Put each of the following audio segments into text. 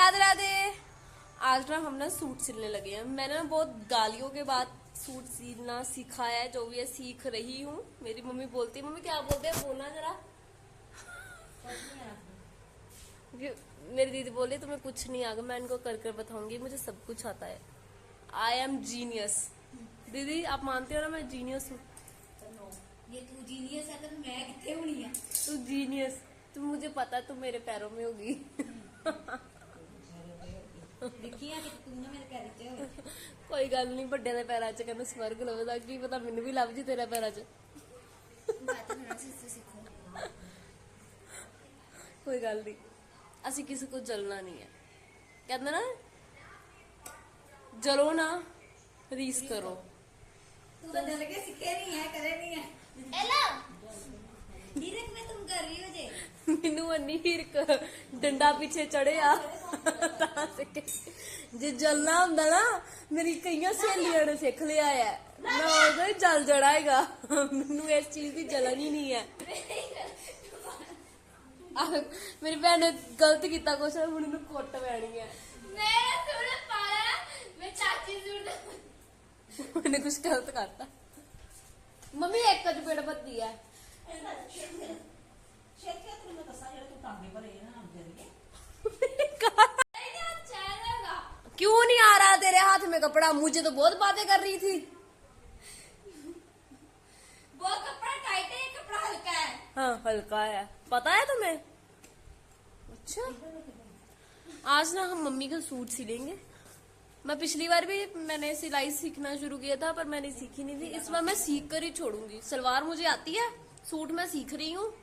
राधे राधे। आज ना हम ना सूट सिलने लगे हैं। मैंने ना बहुत गालियों के बाद सूट सिलना सीखा है, जो भी है सीख रही हूँ। मेरी मम्मी बोलती है, मम्मी क्या बोलते हैं बोलना जरा। मेरी दीदी बोली तुम्हें कुछ नहीं आगा, मैं इनको कर कर बताऊंगी, मुझे सब कुछ आता है। I am genius. दीदी आप मानते हो ना मैं जीनियस हूँ? ये तू जीनियस है तो मैं कितने होनी है? तू जीनियस, तुम मुझे पता है तुम मेरे पैरों में होगी। देखिए कि तू ना मेरे पैर च हो। कोई गल नहीं, बड़े दे पैरां च कहंदे स्वर्ग लभदा, की पता मैनू भी लभ जी तेरे पैरां च। बात करना सीखो। कोई गल नहीं, असी किसी को जलना नहीं है। कहते ना जलो ना रीस करो। तू तो डर के सीखे नहीं है, करे नहीं है। एला धीरज में तुम कर रही हो जे। मैनू अन्नी हिरक डंडा पीछे चढ़े आ जे जलना हुंदा ना, मेरी कई सहेलियां ने सिख लिया है, मैं उधर ही जल जड़ाएगा। मैनू इस चीज की जलन ही नहीं है। मेरी भैन ने गलत किया कुछ, हुण इहनू कुट पैनी है। मैंने कुछ गलत करता। मम्मी एक चपेड़ बत्ती है। क्यों नहीं आ रहा तेरे हाथ में कपड़ा? मुझे तो बहुत बातें कर रही थी। वो कपड़ा टाइट है, कपड़ा हल्का है। हाँ हल्का है, पता है तुम्हें? अच्छा, आज ना हम मम्मी का सूट सिलेंगे। मैं पिछली बार भी मैंने सिलाई सीखना शुरू किया था, पर मैंने सीखी नहीं थी। इस बार मैं सीख कर ही छोड़ूंगी। सलवार मुझे आती है, सूट मैं सीख रही हूँ।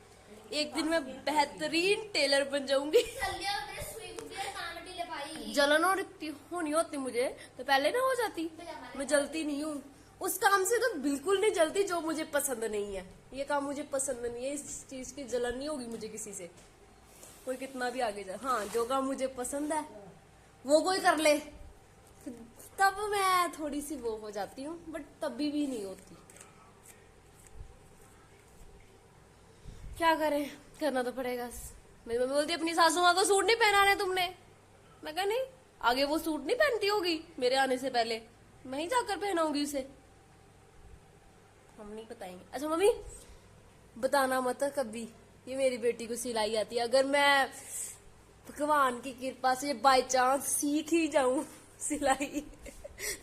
एक दिन मैं बेहतरीन टेलर बन जाऊंगी। जलन होनी होती मुझे तो पहले ना हो जाती। मैं जलती नहीं हूँ उस काम से, तो बिल्कुल नहीं जलती जो मुझे पसंद नहीं है। ये काम मुझे पसंद नहीं है, इस चीज की जलन नहीं होगी मुझे किसी से, कोई कितना भी आगे जाए। हाँ, जो काम मुझे पसंद है वो कोई कर ले, तब मैं थोड़ी सी वो हो जाती हूँ, बट तभी भी नहीं होती। क्या करें, करना तो पड़ेगा। मेरी मम्मी बोलती अपनी सासू माँ को सूट नहीं पहनाने तुमने। मैं कहा नहीं, आगे वो सूट नहीं पहनती होगी मेरे आने से पहले, मैं ही जाकर पहनाऊंगी उसे। हम नहीं बताएंगे। अच्छा मम्मी बताना मत कभी ये मेरी बेटी को सिलाई आती है। अगर मैं भगवान की कृपा से बाय चांस सीख ही जाऊं सिलाई,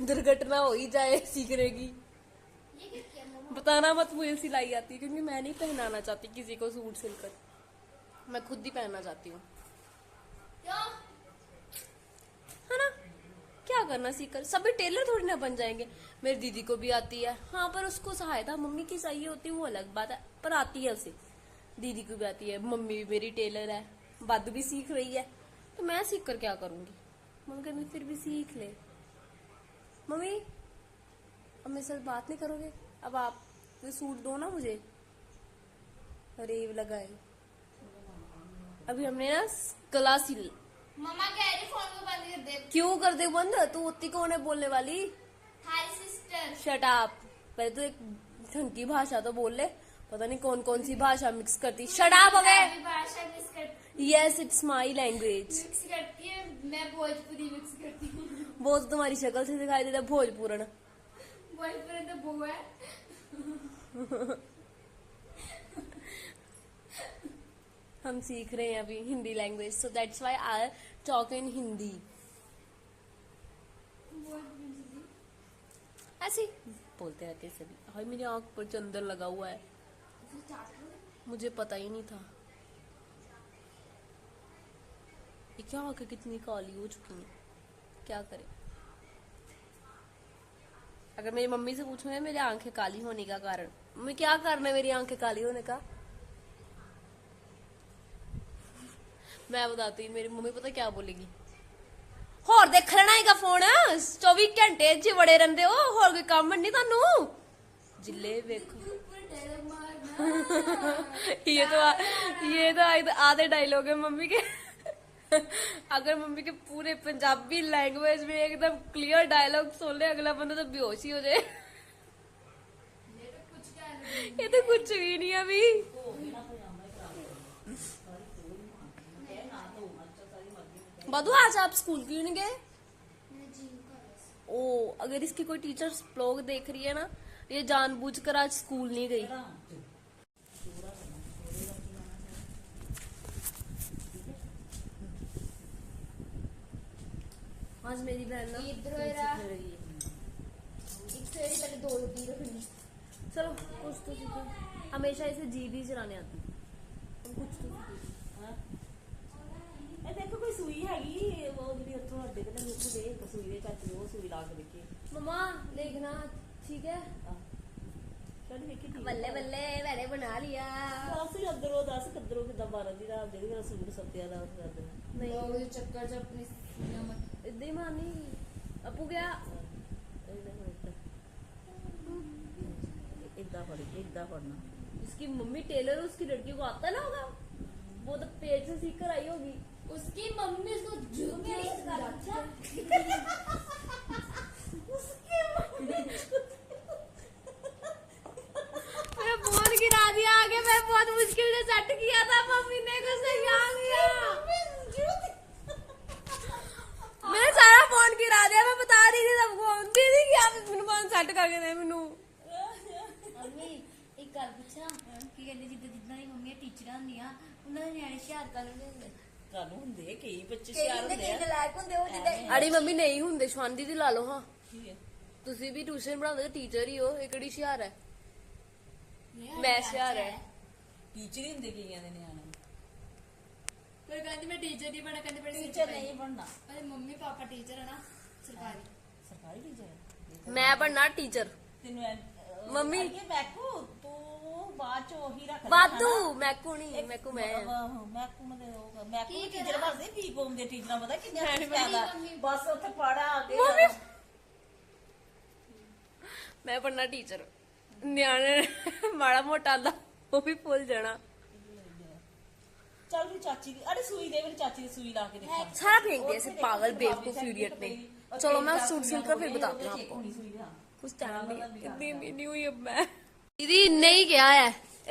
दुर्घटना हो ही जाए सीखने की, बताना मत मुझे सिलाई आती है, क्योंकि मैं नहीं पहनाना चाहती किसी को सूट सिलकर। मैं खुद ही पहनना चाहती हूँ, है ना? क्या करना सीखकर, सभी टेलर थोड़ी ना बन जाएंगे। मेरी दीदी को भी आती है, हाँ, पर उसको सहायता मम्मी की चाहिए होती है, वो अलग बात है, पर आती है उसे। दीदी को भी आती है, मम्मी भी मेरी टेलर है, बादू भी सीख रही है, तो मैं सीख कर क्या करूंगी? मम्मी कहती फिर भी सीख ले। मम्मी अब मेरे साथ बात नहीं करोगे? अब आप ये सूट दो ना मुझे। रेव लगाए अभी हमने ना गला सिल। मम्मा कह रही फोन को बंद कर दे। क्यों कर दे बंद? तू उतनी कौन है बोलने वाली? हाय सिस्टर। Shut up. पहले तो एक ढंग की भाषा तो बोल ले, पता नहीं कौन कौन सी भाषा मिक्स करती। शट अप हो गए। भाषा मिक्स करती। Yes it's my language. Mix करती है, मैं भोजपुरी मिक्स करती हूँ। वो तो तुम्हारी शक्ल से दिखाई देता भोजपुरन। भोजपुरी तो वो है। हम सीख रहे हैं अभी Hindi language, so that's why I talk in Hindi. ऐसे बोलते रहते सभी। हाय मेरी आंख पर चंदन लगा हुआ है, मुझे पता ही नहीं था। ये क्या आंखें कितनी काली हो चुकी हैं, क्या करें? अगर मेरी मम्मी से पूछूंगे मेरी आंखें काली होने का कारण, मैं क्या कारण है मेरी आंखें काली होने का, मैं बताती हूँ। मेरी मम्मी पता क्या बोलेगी, होर देख लेना है फोन 24 घंटे च बड़े रहंदे हो, होर कोई काम नहीं तानू जिले वेखो। ये तो आधे डायलॉग है मम्मी के। अगर मम्मी के पूरे पंजाबी लैंग्वेज में एकदम क्लियर डायलॉग सुन ले अगला बंदा तो बेहोश ही हो जाए। ये तो कुछ भी नहीं अभी। बादू आज आप स्कूल क्यों नहीं गए? ओ, अगर इसकी कोई टीचर ब्लॉग देख रही है ना, ये जानबूझकर आज स्कूल नहीं गई। आज मेरी बहन ना इधर होएगा। खेल रही है। पहले 2 रोटी रखनी। चलो कुछ तो सीखो, हमेशा इसे जीभ ही चलाने आती। कुछ तो सीखो। हाँ? ए देखो कोई सुई हैगी वो ਜਿਹੜੀ ਉੱਥੋਂ ਅੱਡੇ ਤੇ ਮੇਰੇ ਕੋਲ ਦੇ ਇੱਕ ਸੂਈ ਦੇ ਚਾਚੀ ਉਹ ਸੂਈ ਲਾ ਕੇ ਦੇਖੀ मम्मा देखना ठीक है। ਚੱਲ ਵੇਖੀ ਠੀਕ बल्ले बल्ले मैंने बना लिया। ਅਸੀਂ ਅੰਦਰੋਂ ਦੱਸ ਕਦਰੋਂ ਕਿਦਾਂ 12 ਦੀ ਰਾਤ ਜਿਹੜੀ ਮੇਰਾ ਸੂਟ ਸੱਤਿਆ ਦਾ ਉਸ ਰਾਤ नहीं वो चक्कर च अपनी सुइयां मत इतना ही मानी। अपू गया ਇਦਾਂ ਫੜਨਾ इसकी मम्मी टेलर, उसकी लड़की को आता ना होगा, वो तो पेट से सीख कर आई होगी। उसकी मम्मी उसको जूते नहीं सिखाती। मैं फोन गिरा दिया आगे, मैं बहुत मुश्किल से सेट किया था, मम्मी ने को सही आ गया। मैंने सारा फोन गिरा दिया, मैं बता रही थी सबको, दीदी कि आप मैंने फोन सेट करके दे मैनू। ਮੰਮੀ ਇੱਕ ਗੱਲ ਪੁੱਛਾਂ ਕੀ ਕਹਿੰਦੇ ਜਿੱਦਾਂ ਦੀ ਮੰਮੀਆਂ ਟੀਚਰਾਂ ਹੁੰਦੀਆਂ ਉਹਨਾਂ ਦੇ ਨਿਆਣੇ ਹੁਸ਼ਿਆਰ ਕਰ ਲੈਂਦੇ ਹੁੰਦੇ ਤੁਹਾਨੂੰ ਹੁੰਦੇ ਕਈ ਬੱਚੇ ਕਈ ਸ਼ਿਆਰ ਹੁੰਦੇ ਹੁੰਦੇ ਕਈ ਆ ਨਲਾਇਕ ਹੁੰਦੇ ਉਹ ਜਿੱਦਾਂ ਅੜੀ ਮੰਮੀ ਨਹੀਂ ਹੁੰਦੇ, ਸ਼ਵਾਨੀ ਦੀ ਲਾ ਲਓ। ਹਾਂ ਕੀ ਹੈ ਤੁਸੀਂ ਵੀ ਟਿਊਸ਼ਨ ਪੜਾਉਂਦੇ, ਟੀਚਰ ਹੀ ਹੋ, ਇਹ ਕਿਹੜੀ ਹੁਸ਼ਿਆਰ ਹੈ? ਮੈਂ ਹੁਸ਼ਿਆਰ ਹੈ। ਟੀਚਰ ਹੀ ਹੁੰਦੇ ਕਈਆਂ ਦੇ ਨਿਆਣੇ ਕੋਈ ਕਹਿੰਦੀ ਮੈਂ ਟੀਚਰ ਨਹੀਂ ਬਣਾ, ਕਹਿੰਦੇ ਬੜੇ ਟੀਚਰ ਨਹੀਂ ਬਣਨਾ ਅਰੇ ਮੰਮੀ ਪਾਪਾ ਟੀਚਰ ਹੈ ਨਾ ਸਰਕਾਰੀ। ਸਰਕਾਰੀ ਟੀਚਰ ਮੈਂ ਬਣਨਾ ਟੀਚਰ। ਤੈਨੂੰ ਮੰਮੀ ਮੈਕੂ ਤੂੰ ਬਾਅਦ ਚ ਉਹੀ ਰੱਖ ਲੈ ਵਾਧੂ ਮੈਕੂ ਨਹੀਂ, ਮੈਕੂ ਮੈਂ ਮੈਕੂ ਮੈਕੂ ਟੀਚਰ ਬਣਦੇ ਵੀ ਕੋਮ ਦੇ ਟੀਚਰਾਂ ਪਤਾ ਕਿੰਨੇ ਫਾਇਦਾ ਬਸ ਉੱਥੇ ਪੜਾ ਆ ਮੰਮੀ ਕੇ ਮੈਂ ਬਣਨਾ ਟੀਚਰ। ਨਿਆਣੇ ਮਾੜਾ ਮੋਟਾ ਦਾ ਉਹ ਵੀ ਭੁੱਲ ਜਾਣਾ। ਚੱਲ ਵੀ ਚਾਚੀ ਦੀ ਅਰੇ ਸੂਈ ਦੇ ਮੇਰੀ ਚਾਚੀ ਦੀ ਸੂਈ ਲਾ ਕੇ ਦੇਖਾਂ सारा फेंक दिया ऐसे पागल बेवकूफ इडियट ने। चलो मैं सूट सिलकर फिर बताती हूँ आपको। कुछ टाइम नहीं, इतनी भी नहीं हुई अब मैं। दीदी नहीं क्या है,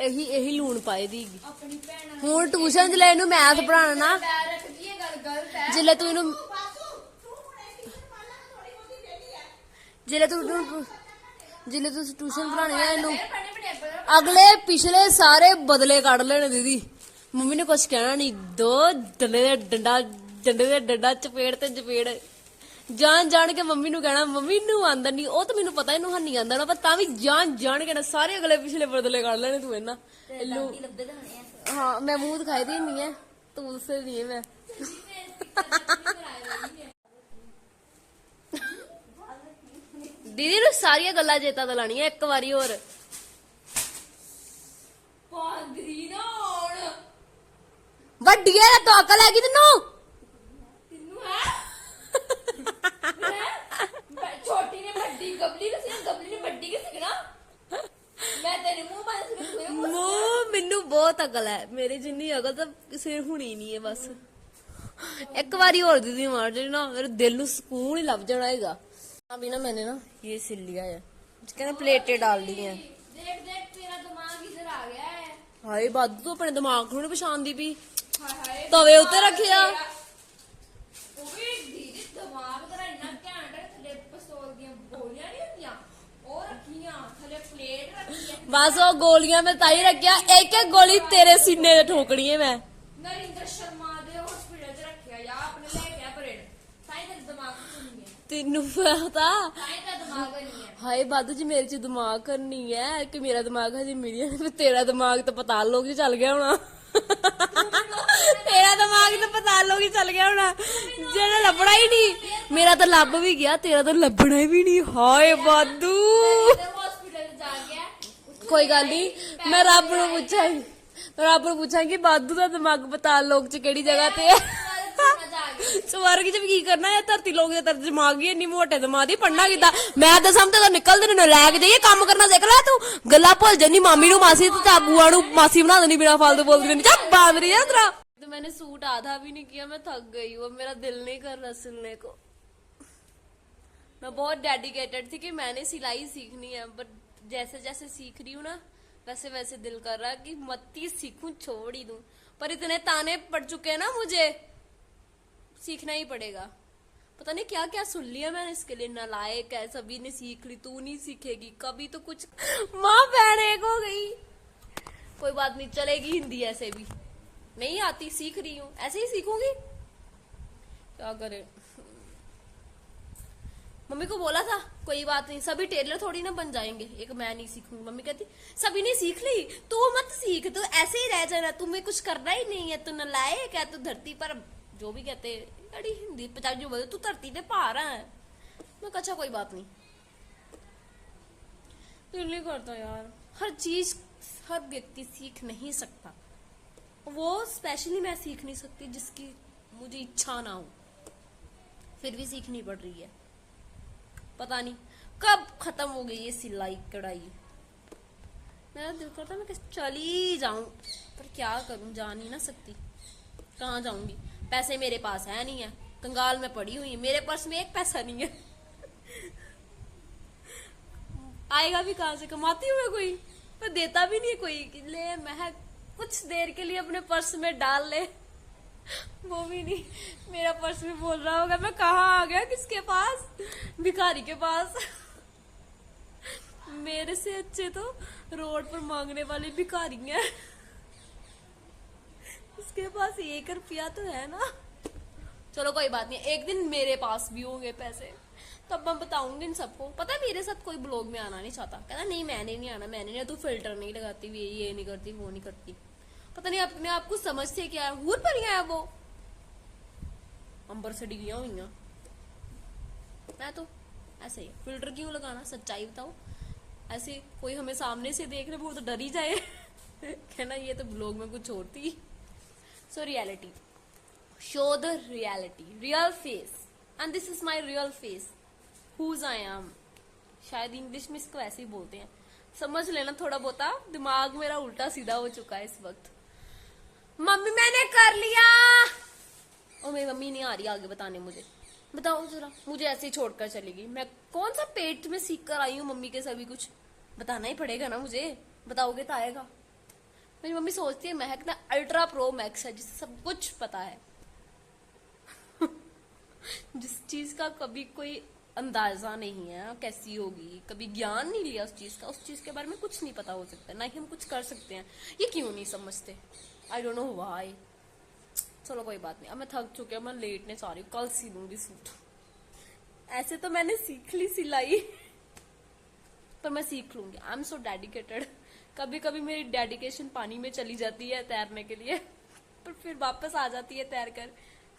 यही लून पाए दी ਆਪਣੀ ਭੈਣ ਹੁਣ ਟਿਊਸ਼ਨ ਚ ਲੈ ਇਹਨੂੰ ਮੈਥ ਪੜਾਉਣਾ ਨਾ, ਪੈਰ ਰੱਖਦੀ ਹੈ ਗੱਲ ਗਲਤ ਹੈ। ਜਿੱਲੇ ਤੂੰ ਇਹਨੂੰ ਜਿੱਲੇ ਤੂੰ ਟਿਊਸ਼ਨ ਪੜਾਉਣੀ ਆ ਇਹਨੂੰ, ਪੜੇ ਪੜੇ ਅਗਲੇ ਪਿਛਲੇ ਸਾਰੇ ਬਦਲੇ ਕੱਢ ਲੈਣੇ। ਦੀਦੀ ਮੰਮੀ ਨੇ ਕੁਛ ਕਹਿਣਾ ਨਹੀਂ, ਦੋ ਡੰਡੇ ਦੇ ਡੰਡਾ ਚਪੇੜ ਤੇ ਚਪੇੜ ਜਾਣ ਜਾਣ ਕੇ ਮੰਮੀ ਨੂੰ ਕਹਿਣਾ, ਮੰਮੀ ਨੂੰ ਆਂਦਾ ਨਹੀਂ, ਉਹ ਤਾਂ ਮੈਨੂੰ ਪਤਾ ਇਹਨੂੰ ਹੰਨੀ ਆਂਦਾ ਨਾ, ਪਰ ਤਾਂ ਵੀ ਜਾਣ ਜਾਣ ਕੇ ਨਾ ਸਾਰੇ ਅਗਲੇ ਪਿਛਲੇ ਬਦਲੇ ਕੱਢ ਲੈਣੇ ਤੂੰ ਇਹਨਾਂ ਇਹਨੂੰ। ਲੱਭਦੇ ਤਾਂ ਹੋਣੇ ਆ। हाँ मैं मुंह दिखाई दी नहीं है, तू उससे नहीं है मैं। दीदी नु सारिया गल्लां चेता दिलानियां एक बारी होर। ਪਾਂਦਰੀ ਨਾ ਹੋਣ ਵੱਡੀ ਹੈ ਤਾਂ ਅਕਲ ਹੈਗੀ ਤੈਨੂੰ? ਤੈਨੂੰ ਹੈ ਛੋਟੀ ਨੇ ਵੱਡੀ ਗਬਲੀ ਨੂੰ ਸੀ, ਗਬਲੀ ਨੇ ਵੱਡੀ ਕਿ ਸਿਕਣਾ ਮੈਂ ਤੇਰੇ ਮੂੰਹ ਪਾਸ ਕੇ ਮੂੰਹ ਮੈਨੂੰ ਬਹੁਤ ਅਕਲ ਹੈ, ਮੇਰੀ ਜਿੰਨੀ ਅਕਲ ਤਾਂ ਕਿਸੇ ਨੂੰ ਹੋਣੀ ਨਹੀਂ ਹੈ। ਬਸ ਇੱਕ ਵਾਰੀ ਹੋਰ दीदी मार जे ना, मेरे दिल ਨੂੰ ਸਕੂਨ ਹੀ ਲੱਭ ਜਾਣਾ ਹੈਗਾ। अभी ना मैंने ना ये सिल लिया है, कहते प्लेटें डाल दी हैं। देख देख तेरा दिमाग इधर आ गया है। हाय बादू तो अपने दिमाग ਨੂੰ ਨੀ ਪਛਾਣਦੀ ਵੀ, हाय हाय ਤਵੇ ਉੱਤੇ ਰੱਖਿਆ। ਉਹ ਵੀ ਦੀਦੀ ਦਿਮਾਗ ਤੇਰਾ ਇੰਨਾ ਘੈਂਟ ਹੈ, ਥੱਲੇ ਪਿਸਤੌਲ ਦੀਆਂ ਗੋਲੀਆਂ ਨਹੀਂ ਹੁੰਦੀਆਂ ਉਹ ਰੱਖੀਆਂ, ਥੱਲੇ ਪਲੇਟ ਰੱਖੀ ਹੈ। बस वो गोलियां में ताई रखिया, एक एक गोली तेरे सीने में ठोकनी है मैं। ਨਰਿੰਦਰ ਸ਼ਰਮਾ ਦੇ ਹਸਪੀਟਲ 'ਚ ਰੱਖਿਆ ਜਾਂ ਆਪਣੇ ਲੈ ਕੇ ਆ ਪਰੇਡ ਸਾਈ ਦਾ ਦਿਮਾਗ ਨਹੀਂ ਹੈ, तेनू पता ਸਾਈ ਦਾ ਦਿਮਾਗ ਨਹੀਂ ਹੈ। हाय बादू जी मेरे च दिमाग करनी है कि मेरा दिमाग हजे मेरी है, तेरा दिमाग तो पताल लोग चल गया होना। तेरा दिमाग तो पताल लोग चल गया होना, जेड़ा लभना ही नहीं। मेरा तो लब भी गया, तेरा तो लभना भी नहीं। हाय बादू हॉस्पिटल जा गया कोई गल नहीं, मैं रब नु पूछांगी, मैं रब नु पूछांगी बादू दा दिमाग पताल लोग च केड़ी जगह ते है। स्वर्ग च भी की करना है, धरती लोग दे तर दिमाग ही इन्नी मोटे दिमाग दी पढ़ना किदा। मैं दसां ते तो निकलदे ने लैक जाइए काम करना सिख ले, तू गल्ला भुल जन्नी मामी नु मासी ते बुआ नु मासी बना देनी बिना फालतू बोलदी रहनी। जा बांदरी है तेरा। तो मैंने सूट आधा भी नहीं किया, मैं थक गई हूं, मेरा दिल नहीं कर रहा सिलने को। मैं बहुत डेडिकेटेड थी कि मैंने सिलाई सीखनी है, बट जैसे जैसे सीख रही हूँ ना वैसे वैसे दिल कर रहा है कि मत ही सीखूं, छोड़ ही दूं। पर इतने ताने पड़ चुके हैं ना मुझे, सीखना ही पड़ेगा। पता नहीं क्या क्या सुन लिया मैंने इसके लिए, नालायक है, सभी ने सीख ली, तू नहीं सीखेगी कभी तो कुछ। माँ बहन एक हो गई। कोई बात नहीं, चलेगी हिंदी ऐसे भी। नहीं आती, सीख रही हूँ, ऐसे ही सीखूंगी, क्या करे। मम्मी को बोला था कोई बात नहीं, सभी टेलर थोड़ी ना बन जाएंगे, एक मैं नहीं सीखूंगी। मम्मी कहती सभी ने सीख ली, तू मत सीख, तू ऐसे ही रह जाना, तुम्हें कुछ करना ही नहीं है, तू नालायक है, तू धरती पर जो भी कहते अड़ी हिंदी पचास जो बोलते, तू धरती पे पा रहा है। मैं अच्छा कोई बात नहीं, दिल नहीं करता यार। हर चीज हर व्यक्ति सीख नहीं सकता, वो स्पेशली मैं सीख नहीं सकती जिसकी मुझे इच्छा ना हो, फिर भी सीखनी पड़ रही है। पता नहीं कब खत्म हो गई ये सिलाई कढ़ाई। मेरा दिल करता मैं चली जाऊं, पर क्या करूं, जा नहीं ना सकती, कहाँ जाऊंगी। पैसे मेरे पास है नहीं है, कंगाल में पड़ी हुई, मेरे पर्स में एक पैसा नहीं है। आएगा भी कहाँ से, कमाती हूँ मैं कोई, पर देता भी नहीं कोई कि ले मैं कुछ देर के लिए अपने पर्स में डाल ले, वो भी नहीं। मेरा पर्स भी बोल रहा होगा मैं कहाँ आ गया, किसके पास, भिखारी के पास। मेरे से अच्छे तो रोड पर मांगने वाले भिखारी हैं, इसके पास 1 रुपया तो है ना। चलो कोई बात नहीं, एक दिन मेरे पास भी होंगे पैसे, तब मैं बताऊंगी इन सबको। पता है मेरे साथ कोई ब्लॉग में आना नहीं चाहता, कहता नहीं मैंने नहीं आना, मैंने नहीं, तू फिल्टर नहीं लगाती, ये नहीं करती, वो नहीं करती। पता नहीं अपने आप को समझते क्या है, हूर पर है वो, अंबर से डिगियां हुई हैं। मैं तो ऐसे ही, फिल्टर क्यों लगाना, सच्चाई बताओ। ऐसे कोई हमें सामने से देख रहे वो तो डर ही जाए। कहना ये तो ब्लॉग में कुछ और थी। So reality, show the reality, real face, and this is my real face, whose I am. शायद इंग्लिश में इसको ऐसे ही बोलते हैं, समझ लेना थोड़ा बहुत। दिमाग मेरा उल्टा सीधा हो चुका है इस वक्त। मम्मी मैंने कर लिया, और मेरी मम्मी नहीं आ रही आगे बताने मुझे। बताओ जरा, मुझे ऐसे ही छोड़कर चलेगी, मैं कौन सा पेट में सीख कर आई हूँ मम्मी के, सभी कुछ बताना ही पड़ेगा ना मुझे, बताओगे तो आएगा। मेरी मम्मी सोचती है महक ना अल्ट्रा प्रो मैक्स है, जिसे सब कुछ पता है। जिस चीज का कभी कोई अंदाजा नहीं है कैसी होगी, कभी ज्ञान नहीं लिया उस चीज का, उस चीज के बारे में कुछ नहीं पता हो सकता, ना ही हम कुछ कर सकते हैं। ये क्यों नहीं समझते, आई डोंट नो व्हाई। चलो कोई बात नहीं, अब मैं थक चुकी हूँ, मैं लेटने चाह रही हूँ, कल सी लूंगी सूट। ऐसे तो मैंने सीख ली सिलाई, पर मैं सीख लूंगी, आई एम सो डेडिकेटेड। कभी कभी मेरी डेडिकेशन पानी में चली जाती है तैरने के लिए, पर फिर वापस आ जाती है तैर कर,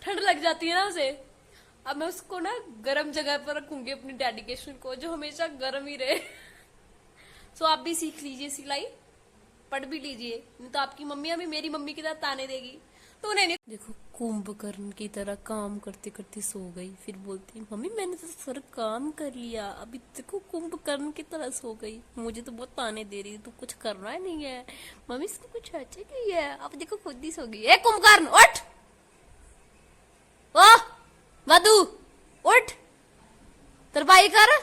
ठंड लग जाती है ना उसे। अब मैं उसको ना गर्म जगह पर रखूंगी अपनी डेडिकेशन को, जो हमेशा गर्म ही रहे। सो आप भी सीख लीजिए सिलाई, पढ़ भी लीजिए, नहीं तो आपकी मम्मी अभी मेरी मम्मी की तरह ताने देगी तो उन्हें नहीं। देखो कुंभकर्ण की तरह काम करते करते सो गई, फिर बोलती मम्मी मैंने तो सारा काम कर लिया, अभी देखो कुंभकर्ण की तरह सो गई, मुझे तो बहुत ताने दे रही है, तू कुछ करना ही नहीं है मम्मी, इसको कुछ अच्छा नहीं है, अब देखो खुद ही सो गई। ए कुंभकर्ण उठ, ओ मधु उठ, तरपाई कर,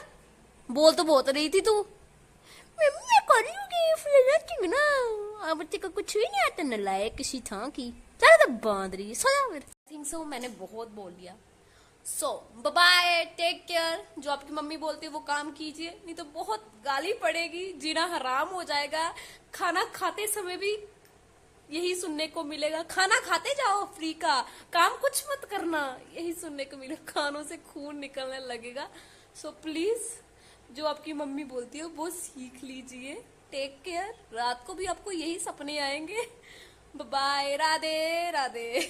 बोल तो बहुत रही थी तू। मैं कर लूंगी ना, अब बच्चे को कुछ भी नहीं आता, नालायक किसी था की, चलो तो बांध रही है, सो जा फिर। थिंक सो मैंने बहुत बोल लिया। सो बाय बाय, टेक केयर। जो आपकी मम्मी बोलती है वो काम कीजिए, नहीं तो बहुत गाली पड़ेगी, जीना हराम हो जाएगा। खाना खाते समय भी यही सुनने को मिलेगा, खाना खाते जाओ फ्री का, काम कुछ मत करना, यही सुनने को मिलेगा, खानों से खून निकलने लगेगा। सो प्लीज जो आपकी मम्मी बोलती है वो सीख लीजिए। टेक केयर, रात को भी आपको यही सपने आएंगे। बाय, राधे राधे।